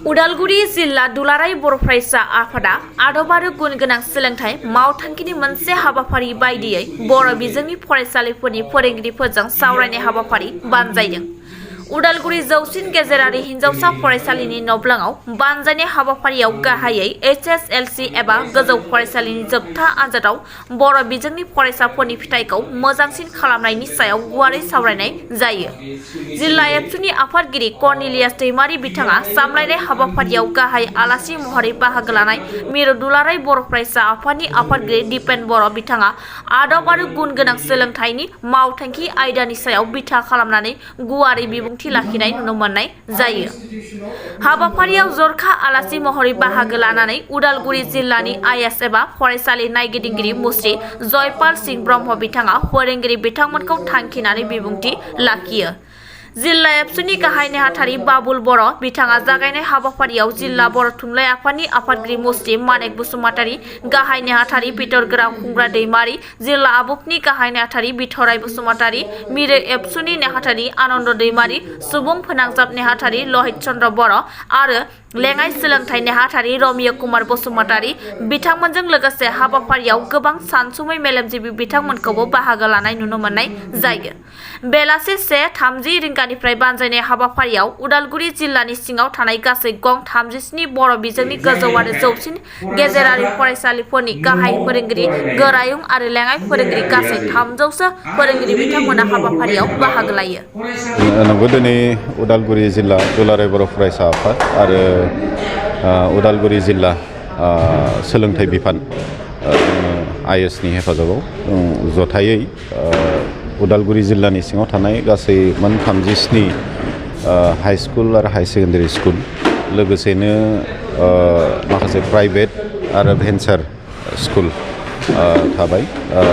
उदालगुरि जिल्ला दुलाराय बर' फरायसा आफादा आदब आरो गुन गोनां सोलोंथाइ मावथांखिनि मोनसे हाबाफारि बायदियै बर' बिजोंनि फरायसालिफोरनि फोरोंगिरिफोरजों सावरायनाय हाबाफारि बानजायदों। उदालगुरि जौसिन गेजेरारि हिनजावसा फरायसालिनि नब्लाङाव बानजायनाय हाबाफारियाव गाहायै HSLC एबा गोजौ फरायसालिनि जोबथा आनजादाव बर' बिजोंनि फरायसाफोरनि फिथाइखौ मोजांसिन खालामनायनि सायाव गुवारै सावरायनाय जायो। जिल्ला एबसुनि आफादगिरि कर्नेलियास दैमारि बिथाङा सामलायनाय हाबाफारियाव गाहाय आलासि महरै बाहागो लानाय मिरु दुलाराय बर' फरायसा आफादनि आफादगिरि दिपेन बर' बिथाङा आदब आरो गुन गोनां सोलोंथाइनि मावथांखि आयदानि सायाव बिथा खालामनानै गुवारै बिबुंथि लाखिनाय नुनो मोननाय जायो। हाबाफारियाव जरखा आलासि महरै बाहागो लानानै उदालगुरि जिल्लानि आइएस एबा फरायसालि नायगिदिंगिरि मुस्रि जयपाल सिंह ब्रह्म बिथाङा फोरोंगिरि बिथांमोनखौ थांखिनानै बिबुंथि लाखियो। जिल्ला एबसुनि गाहाय नेहाथारि बाबुल बर' बिथाङा जागायनाय हाबाफारियाव जिल्ला बर' थुनलाइ आफादनि आफादगिरि मुस्रि मानेक बसुमतारी, गाहाय नेहाथारि बिथरगोरा खुंग्रा दैमारि, जिल्ला आबुफनि गाहाय नेहाथारि बिथराय बसुमतारी, मिरु एबसुनि नेहाथारि आनन्द दैमारि, सुबुं फोनांजाब नेहाथारि लहित चन्द्र बर' आरो लेङाइ सोलोंथाइ नेहाथारि रमिय कुमार बसुमतारी बिथांमोनजों लोगोसे हाबाफारियाव गोबां सानसुमै मेलेमजिबि बिथांमोनखौबो बाहागो लानाय नुनो मोननाय जायो। बेलासे 1:30 रिंगानिफ्राय बानजायनाय हाबाफारियाव उदालगुरि जिल्लानि सिङाव थानाय गासै गं 37 बर' बिजोंनि गोजौ आरो जौसिन गेजेरारि फरायसालिफोरनि गाहाय फोरोंगिरि, गोरायुं आरो लेङाइ फोरोंगिरि गासै 300 फोरोंगिरि बिथांमोना हाबाफारियाव बाहागो लायो। नंगौ, दिनै उदालगुरि जिल्ला दुलाराय बर' फरायसा आफाद आरो उदालगुरि जिल्ला सोलोंथाइ बिफान आइएसनि हेफाजाबाव जथायै उदालगुरि जिल्लानि सिङाव थानाय गासै मोन 37 हाइ स्कुल आरो हाइ सेकेन्डारि स्कुल लोगोसेनो माखासे प्राइभेट आरो भेन्सार स्कुल थाबाय,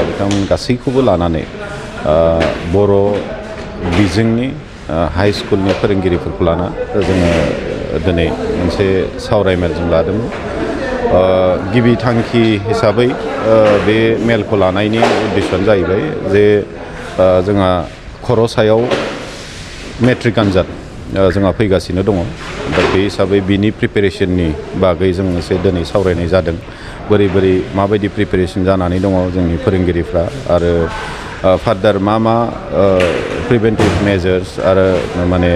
बिथांमोन गासैखौबो लानानै बर' बिजोंनि हाइ स्कुलनि फोरोंगिरिफोरखौ लाना जोङो दिनै मोनसे सावरायमेल जों लादोंमोन। गिबि थांखि हिसाबै बे मेलखौ लानायनि उद्देश्यआनो जाहैबाय जे जोंहा खर' सायाव मेट्रिक आनजाद जोंहा फैगासिनो दङ। दा बे हिसाबै बिनि प्रिपेरेसननि बागै जों एसे दिनै सावरायनाय जादों। बोरै माबायदि प्रिपेरेसन जानानै दङ जोंनि फोरोंगिरिफ्रा आरो फार्दार मा प्रिभेन्टिभ मेजार्स आरो माने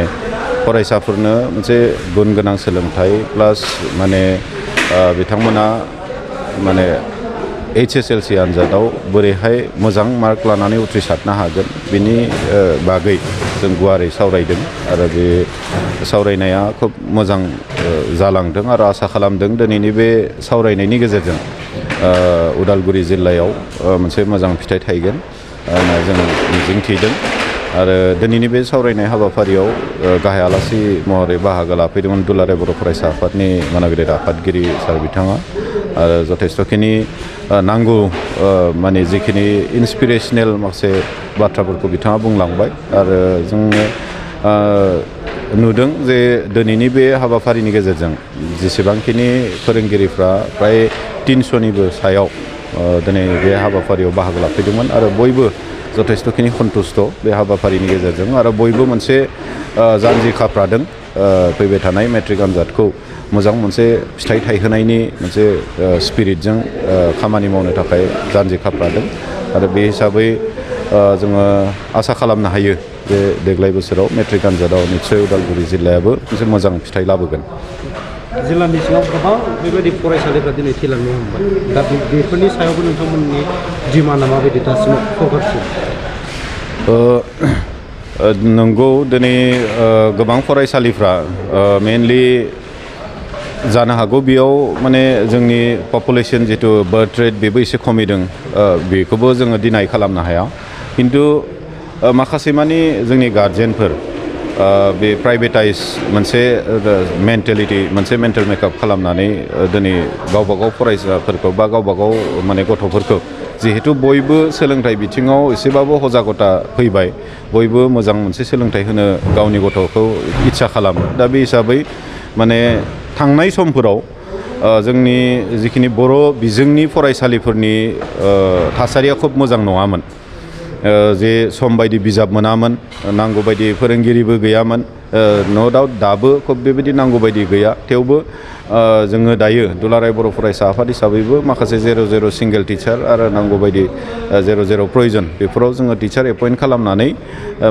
फरायसाफोरनो मोनसे गुन गोनां सोलोंथाइ प्लास माने बिथांमोना माने HSLC आनजादाव बोरैहाय मोजां मार्क लानानै उथ्रिसारनो हागोन बिनि बागै जों गुवारै सावरायदों आरो बे सावरायनाया खोब मोजां जालांदों आरो आसा खालामदों दिनैनि बे सावरायनायनि गेजेरजों उदालगुरि जिल्लायाव मोनसे मोजां फिथाइ थायगोन होनना जों मिजिंथिदों। आरो दिनैनि बे सावरायनाय हाबाफारियाव गाहाय आलासि महरै बाहागो लाफैदोंमोन दुलाराय बर' फरायसा आफादनि मानगिरि आफादगिरि सार बिथाङा आरो जथेस्थ'खिनि नांगौ माने जिखिनि इन्सपिरेसनेल माखासे बाथ्राफोरखौ बिथाङा बुंलांबाय आरो जोङो नुदों जे दिनैनि बे हाबाफारिनि गेजेरजों जेसेबांखिनि फोरोंगिरिफ्रा प्राय 300निबो सायाव दिनै बे हाबाफारियाव बाहागो लाफैदोंमोन आरो बयबो जथेस्थ'खिनि सन्तुष्ट बे हाबाफारिनि गेजेरजों आरो बयबो मोनसे जानजि खाफ्रादों फैबाय थानाय मेट्रिक आनजादखौ मोजां मोनसे फिथाइ थायहोनायनि मोनसे स्पिरिटजों खामानि मावनो थाखाय जानजि खाफ्रादों आरो बे हिसाबै जोङो आसा खालामनो हायो जे देग्लाय बोसोराव मेट्रिक आनजादाव निस्सय उदालगुरि जिल्लायाबो मोनसे मोजां फिथाइ लाबोगोन। जिल्लानि सिङाव गोबां बेबायदि फरायसालिफ्रा दिनै थैलांनो हमबाय। दा बेफोरनि सायावबो नोंथांमोननि डिमान्डआ माबायदि दासिमाव फकाससिम? नंगौ, दिनै गोबां फरायसालिफ्रा मेनलि जानो हागौ बेयाव माने जोंनि पपुलेसन जिथु बार्थ रेट बेबो एसे खमिदों, बेखौबो जोङो डिनाय खालामनो हाया। खिन्थु माखासे मानि जोंनि गार्जेनफोर बे प्राइभेटाइज मोनसे मेन्टेलिटि मोनसे मेन्टेल मेकआप खालामनानै दिनै गावबागाव फरायसाफोरखौ बा गावबागाव माने गथ'फोरखौ जिहेतु बयबो सोलोंथाइ बिथिङाव एसेबाबो हजागता फैबाय, बयबो मोजां मोनसे सोलोंथाइ होनो गावनि गथ'खौ इच्छा खालामो। दा बे हिसाबै माने थांनाय समफोराव जोंनि जिखिनि बर' बिजोंनि फरायसालिफोरनि थासारिया खोब मोजां नङामोन। जे सम बायदि बिजाब मोनामोन नांगौ बायदि फोरोंगिरिबो गैयामोन नो डाउट दाबो खोब बेबायदि नांगौ बायदि गैया थेवबो जोङो दायो दुलाराय बर' फरायसा आफाद हिसाबैबो माखासे 0 सिंगेल टिचार आरो नांगौ बायदि 0 प्रयजन बेफोराव जोङो टिचार एपइन्ट खालामनानै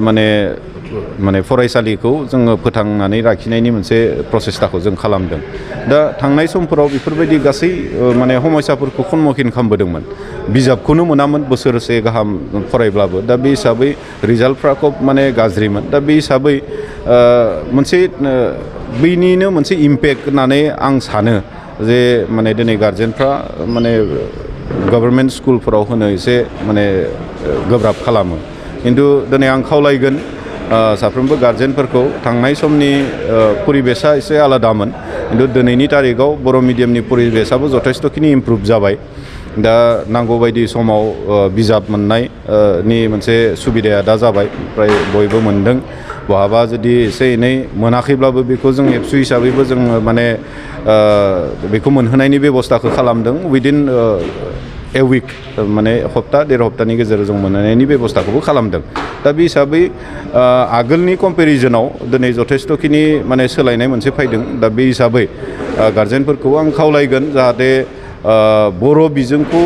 माने फरायसालिखौ जोङो फोथांनानै लाखिनायनि मोनसे प्रसेसटाखौ जों खालामदों दा थांनाय समफोराव बेफोरबायदि गासै माने समस्याफोरखौ सन्मुखिन खालामबोदोंमोन बिजाबखौनो मोनामोन बोसोरसे गाहाम फरायब्लाबो दा बे हिसाबै रिजाल्टफ्रा खोब माने गाज्रिमोन दा बे हिसाबै मोनसे बैनिनो मोनसे इम्पेक्ट होननानै आं सानो जे माने दिनै गार्जेनफ्रा माने गभर्नमेन्ट स्कुलफोराव होनो एसे माने गोब्राब खालामो खिन्थु दिनै आं खावलायगोन साफ्रोमबो गार्जेनफोरखौ थांनाय समनि परिबेसा एसे आलादामोन खिन्थु दिनैनि तारिखाव बर' मिडियामनि परिबेसाबो जथेस्थखिनि इमप्रुभ जाबाय दा नांगौ बायदि समाव बिजाब मोननायनि मोनसे सुबिदाया दा जाबाय ओमफ्राय बयबो मोनदों बहाबा जुदि एसे एनै मोनाखैब्लाबो बेखौ जों एबसु हिसाबैबो जों माने बेखौ मोनहोनायनि बेबस्थाखौ खालामदों उइदिन ए उइक माने हप्ता 1.5 हप्तानि गेजेराव जों मोनहोनायनि बेबस्थाखौबो खालामदों दा बे हिसाबै आगोलनि कम्पेरिजनाव दिनै जथेस्थखिनि माने सोलायनाय मोनसे फैदों दा बे हिसाबै गार्जेनफोरखौ आं खावलायगोन जाहाथे बर' बिजोंखौ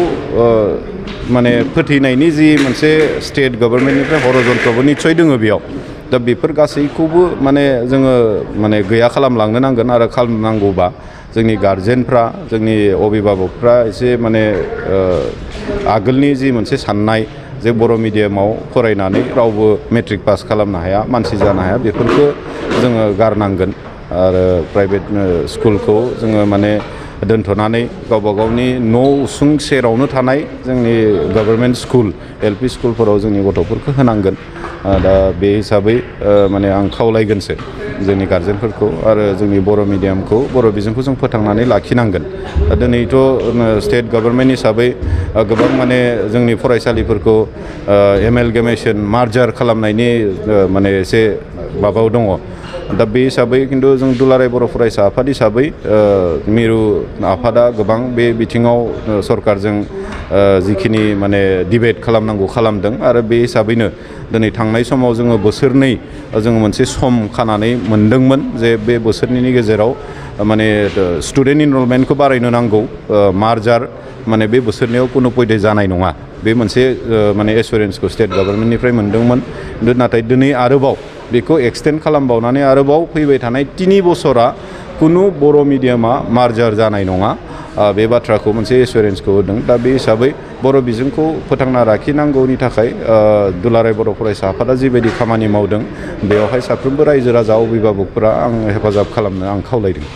माने फोथैनायनि जि मोनसे स्टेट गभर्नमेन्टनिफ्राय हरजन्त्रबो निस्सय दोङो बेयाव दा बेफोर गासैखौबो माने जोङो माने गैया खालामलांनो नांगोन आरो खालामनांगौबा जोंनि गार्जेनफ्रा जोंनि अभिभाबकफ्रा एसे माने आगोलनि जि मोनसे साननाय जे बर' मिडियामाव फरायनानै रावबो मेट्रिक पास खालामनो हाया मानसि जानो हाया बेफोरखौ जोङो गारनांगोन आरो प्राइभेट स्कुलखौ जोङो माने दोनथ'नानै गावबा गावनि न' उसुं सेरावनो थानाय जोंनि गभर्नमेन्ट स्कुल एलपि स्कुलफोराव जोंनि गथ'फोरखौ होनांगोन दा बे हिसाबै माने आं खावलायगोनसो जोंनि गार्जेनफोरखौ आरो जोंनि बर' मिडियामखौ बर' बिजोंखौ जों फोथांनानै लाखिनांगन दिनैथ' स्टेट गभर्नमेन्ट हिसाबै गोबां माने जोंनि फरायसालिफोरखौ एमेलगेमेसन मार्जार खालामनायनि माने एसे माबायाव दङ दा बे हिसाबै खिन्थु जों दुलाराय बर' फरायसा आफाद हिसाबै मिरु आफादा गोबां बे बिथिङाव सरकारजों जिखिनि माने डिबेट खालामनांगौ खालामदों आरो बे हिसाबैनो दिनै थांनाय समाव जोङो बोसोरनै जोङो मोनसे सम खानानै मोनदोंमोन जे बे बोसोरनैनि गेजेराव माने स्टुडेन्ट इनरलमेन्टखौ बारायनो नांगौ मार्जार माने बे बोसोरनैयाव कुनु पयदे जानाय नङा बे मोनसे माने एसुरेन्सखौ स्टेट गभर्नमेन्टनिफ्राय मोनदोंमोन नाथाय दिनै आरोबाव बेखौ एक्सटेन्ड खालामबावनानै आरोबाव फैबाय थानाय 3 बोसोरा कुनु बर' मिडियामा मार्जार जानाय नङा बे बाथ्राखौ मोनसे एसुरेन्सखौ होदों दा बे हिसाबै बर' बिजोंखौ फोथांना लाखिनांगौनि थाखाय दुलाराय बर' फरायसा आफादा जिबायदि खामानि मावदों बेयावहाय साफ्रोमबो रायजो राजा अभिभाबकफोरा आं हेफाजाब खालामनो आं खावलायदों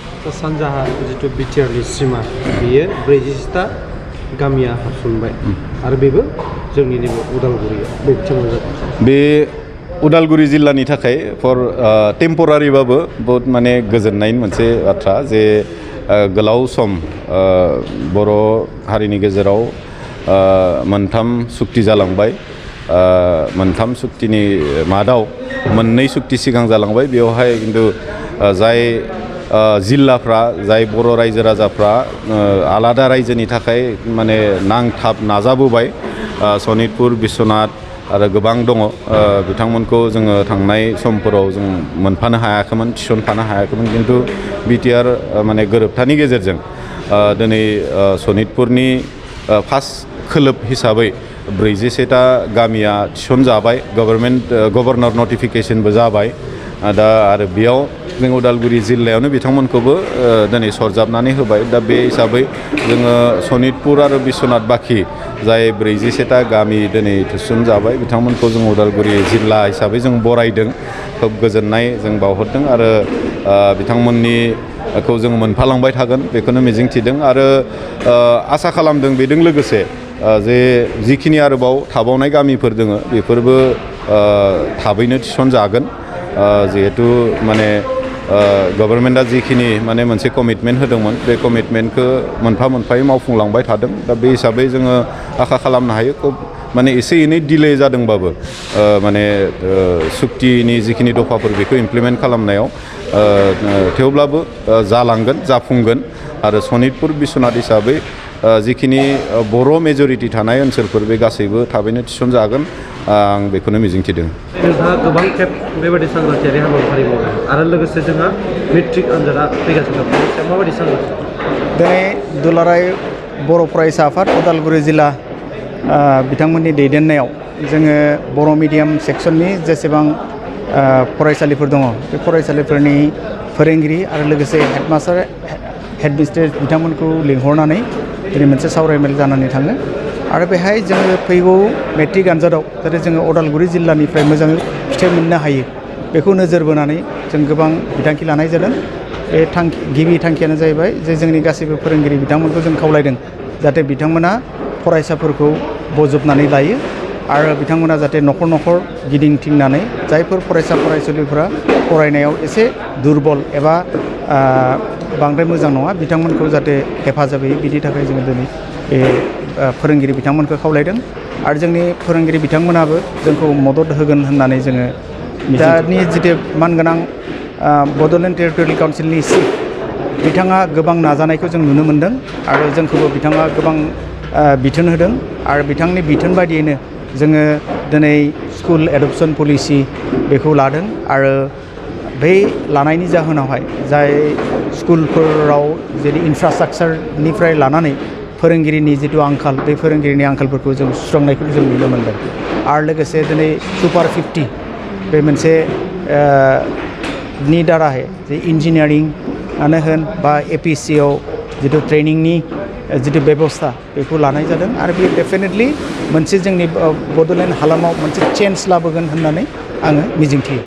सानजाहा जिथु बिटिआरनि सिमा बेयो 47टा गामिया हाबसनबाय आरो बेबो जोंनि नैबे उदालगुरिया बे बिथिङाव जादों बे उदालगुरि जिल्लानि थाखाय फर टेम्परारिबाबो बहुत माने गोजोननायनि मोनसे बाथ्रा जे गोलाव सम बर' हारिनि गेजेराव मोनथाम सुक्ति जालांबाय मोनथाम सुक्तिनि मादाव मोननै सुक्ति सिगां जालांबाय बेवहाय खिन्थु जाय जिल्लाफ्रा जाय बर' रायजो राजाफ्रा आलादा रायजोनि थाखाय माने नांथाब नाजाबोबाय सनितपुर बिश्वनाथ आरो गोबां दङ बिथांमोनखौ जोङो थांनाय समफोराव जों मोनफानो हायाखैमोन थिसनफानो हायाखैमोन खिन्थु बिटिआर माने गोरोबथानि गेजेरजों दिनै सनितपुरनि फार्स्ट खोलोब हिसाबै 47टा गामिया थिसनजाबाय गभर्नर नटिफिकेशनबो जाबाय दा आरो बेयाव जों उदालगुरि जिल्लायावनो बिथांमोनखौबो दिनै सरजाबनानै होबाय दा बे हिसाबै जोङो सनितपुर आरो बिश्वनाथ बाखि जाय 47टा गामि दिनै थिसनजाबाय बिथांमोनखौ जों उदालगुरि जिल्ला हिसाबै जों बरायदों खोब गोजोननाय जों बावहरदों आरो बिथांमोननिखौ जों मोनफालांबाय थागोन बेखौनो मिजिंथिदों आरो आसा खालामदों बेजों लोगोसे जे जिखिनि आरोबाव थाबावनाय गामिफोर दङ बेफोरबो थाबैनो थिसनजागोन जिहेतु माने गभर्नमेन्टआ जिखिनि माने मोनसे कमिटमेन्ट होदोंमोन बे कमिटमेन्टखौ मोनफा मोनफायै मावफुंलांबाय थादों दा बे हिसाबै जोङो आखा खालामनो हायो खोब माने एसे एनै डिले जादोंबाबो माने सुक्तिनि जिखिनि दफाफोर बेखौ इमप्लिमेन्ट खालामनायाव थेवब्लाबो जालांगोन जाफुंगोन आरो सनितपुर बिश्वनाथ हिसाबै जिखिनि बर' मेजरिटि थानाय ओनसोलफोर बे गासैबो थाबैनो थिसनजागोन आं बेखौनो मिजिंथिदों। नोंथाङा गोबां खेब बेबायदि सांग्रांथियारि हाबाफारि मावदों आरो लोगोसे जोंहा मेट्रिक आनजादा फैगासिनो दं। माबायदि सांग्रांथि? दिनै दुलाराय बर' फरायसा आफाद उदालगुरि जिल्ला बिथांमोननि दैदेननायाव जोङो बर' मिडियाम सेक्सननि जेसेबां फरायसालिफोर दङ बे फरायसालिफोरनि फोरोंगिरि आरो लोगोसे हेडमास्टार हेडमिस्ट्रेस बिथांमोनखौ लिंहरनानै दिनै मोनसे सावरायमेल जानानै थाङो आरो बेहाय जोङो फैगौ मेट्रिक आनजादाव जाहाथे जोङो उदालगुरि जिल्लानिफ्राय मोजाङै फिथाइ मोननो हायो बेखौ नोजोर बोनानै जों गोबां बिथांखि लानाय जादों। बे गिबि थांखियानो जाहैबाय जे जोंनि गासैबो फोरोंगिरि बिथांमोनखौ जों खावलायदों जाहाथे बिथांमोना फरायसाफोरखौ बजबनानै लायो आरो बिथांमोना जाहाथे न'खर न'खर गिदिंथिंनानै जायफोर फरायसा फरायसुलिफोरा फरायनायाव एसे दुरबल एबा बांद्राय मोजां नङा बिथांमोनखौ जाहाथे हेफाजाब होयो बिनि थाखाय जोङो दिनै बे फोरोंगिरि बिथांमोनखौ खावलायदों आरो जोंनि फोरोंगिरि बिथांमोनाबो जोंखौ मदद होगोन होननानै जोङो दानि जितु मानगोनां बड'लेण्ड टेरिटरियेल काउन्सिलनि चिफ बिथाङा गोबां नाजानायखौ जों नुनो मोनदों आरो जोंखौबो बिथाङा गोबां बिथोन होदों आरो बिथांनि बिथोन बायदियैनो जोङो दिनै स्कुल एडप्सन पलिसि बेखौ लादों आरो बे लानायनि जाहोनावहाय जाय स्कुलफोराव जेरै इनफ्रास्ट्राक्चारनिफ्राय लानानै फोरोंगिरिनि जिथु आंखाल बे फोरोंगिरिनि आंखालफोरखौ जों सुस्रांनायखौ जों नुनो मोनदों आरो लोगोसे दिनै सुपार 50 बे मोनसे नि दाराहै जे इन्जिनियारिंआनो होन बा APCआव जिथु ट्रेनिंनि जिथु बेबस्था बेखौ लानाय जादों आरो बे डेफिनेटलि मोनसे जोंनि बड'लेण्ड हालामाव मोनसे चेन्ज लाबोगोन होननानै आङो मिजिंथियो।